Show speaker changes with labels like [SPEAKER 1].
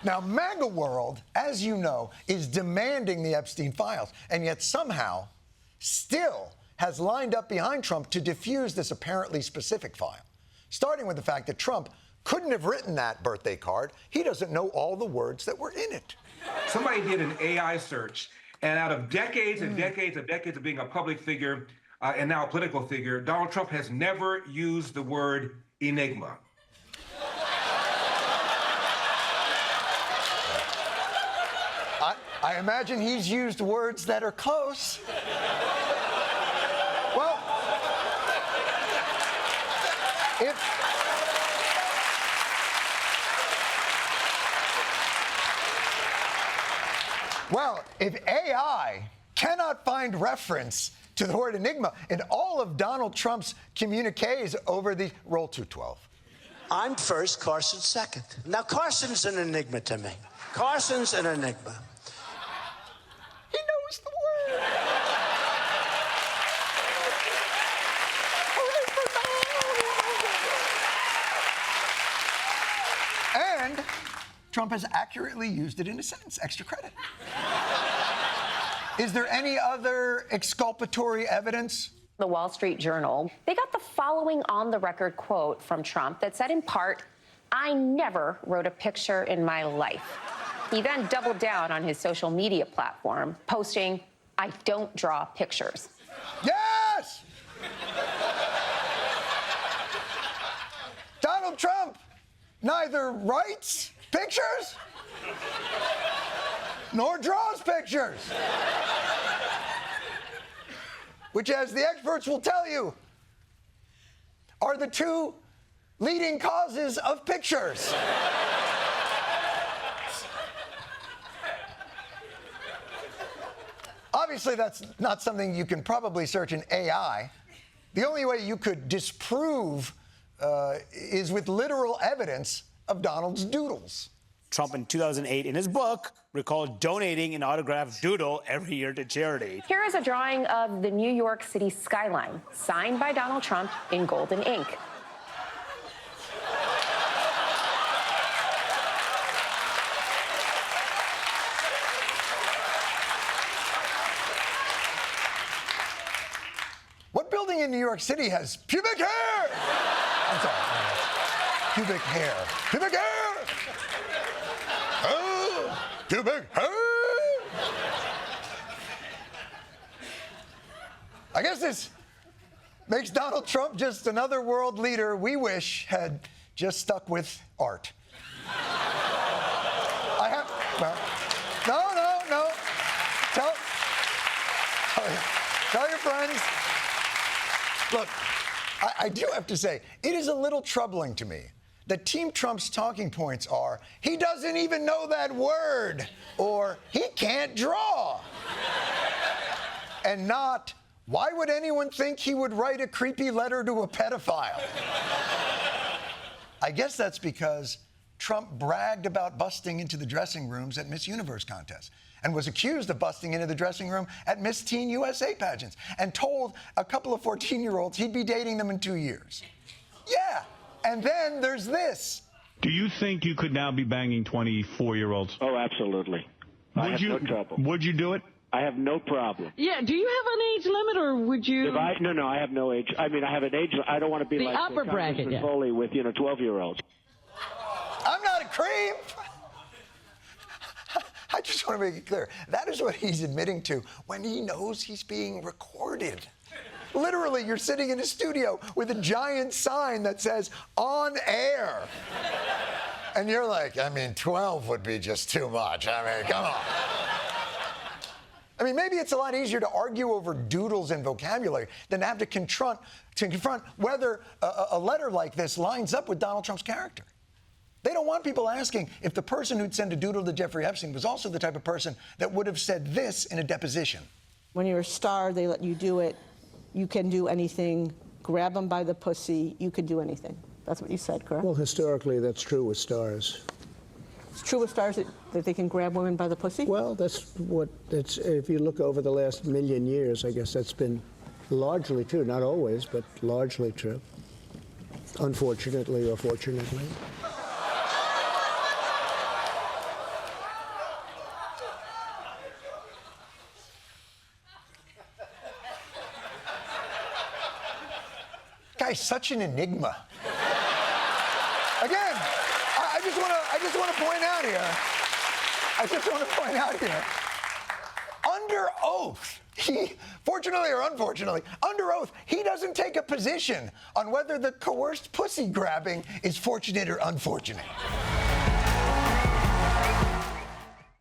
[SPEAKER 1] Now, MAGA world, as you know, is demanding the Epstein files, and yet somehow still has lined up behind Trump to defuse this apparently specific file, starting with the fact that Trump couldn't have written that birthday card. He doesn't know all the words that were in it.
[SPEAKER 2] Somebody did an AI search, and out of decades and decades and decades of being a public figure and now a political figure, Donald Trump has never used the word enigma.
[SPEAKER 1] I imagine he's used words that are close. Well, if AI cannot find reference to the word enigma in all of Donald Trump's communiques over the roll 212.
[SPEAKER 3] I'm first, Carson's second. Now, Carson's an enigma to me. Carson's an enigma.
[SPEAKER 1] He knows the word. And Trump has accurately used it in a sentence. Extra credit. Is there any other exculpatory evidence?
[SPEAKER 4] The Wall Street Journal, they got the following on-the-record quote from Trump that said in part, "I never wrote a picture in my life." He then doubled down on his social media platform, posting, "I don't draw pictures."
[SPEAKER 1] Yes! Donald Trump neither writes pictures nor draws pictures. Which, as the experts will tell you, are the two leading causes of pictures. Obviously, that's not something you can probably search in AI. The only way you could disprove is with literal evidence of Donald's doodles.
[SPEAKER 5] Trump in 2008, in his book, recalled donating an autographed doodle every year to charity.
[SPEAKER 4] Here is a drawing of the New York City skyline, signed by Donald Trump in golden ink.
[SPEAKER 1] What building in New York City has pubic hair? I'm sorry. Pubic hair. Pubic hair! Oh, pubic hair! I guess this makes Donald Trump just another world leader we wish had just stuck with art. No. Tell your friends. Look, I do have to say, it is a little troubling to me that Team Trump's talking points are, he doesn't even know that word, or he can't draw. And not, why would anyone think he would write a creepy letter to a pedophile? I guess that's because Trump bragged about busting into the dressing rooms at Miss Universe contests and was accused of busting into the dressing room at Miss Teen USA pageants and told a couple of 14-year-olds he'd be dating them in 2 years. Yeah, and then there's this.
[SPEAKER 6] Do you think you could now be banging 24-year-olds?
[SPEAKER 7] Oh, absolutely. I have no trouble.
[SPEAKER 6] Would you do it?
[SPEAKER 7] I have no problem.
[SPEAKER 8] Yeah, do you have an age limit, or would you?
[SPEAKER 7] No, I have no age. I mean, I have an age. I don't want to be
[SPEAKER 8] the
[SPEAKER 7] like
[SPEAKER 8] upper bracket,
[SPEAKER 7] Congressman Foley with 12-year-olds.
[SPEAKER 1] I'm not a creep. I just want to make it clear. That is what he's admitting to when he knows he's being recorded. Literally, you're sitting in a studio with a giant sign that says, "On air." And you're like, 12 would be just too much. Come on. Maybe it's a lot easier to argue over doodles and vocabulary than to have to confront whether a letter like this lines up with Donald Trump's character. They don't want people asking if the person who'd send a doodle to Jeffrey Epstein was also the type of person that would have said this in a deposition.
[SPEAKER 9] When you're a star, they let you do it. You can do anything. Grab them by the pussy. You can do anything. That's what you said, correct?
[SPEAKER 10] Well, historically, that's true with stars.
[SPEAKER 9] It's true with stars that they can grab women by the pussy?
[SPEAKER 10] Well, if you look over the last million years, I guess that's been largely true. Not always, but largely true. Unfortunately or fortunately.
[SPEAKER 1] guy's such an enigma. Again, I just want to point out here. I just want to point out here. Under oath, fortunately or unfortunately, under oath, he doesn't take a position on whether the coerced pussy grabbing is fortunate or unfortunate.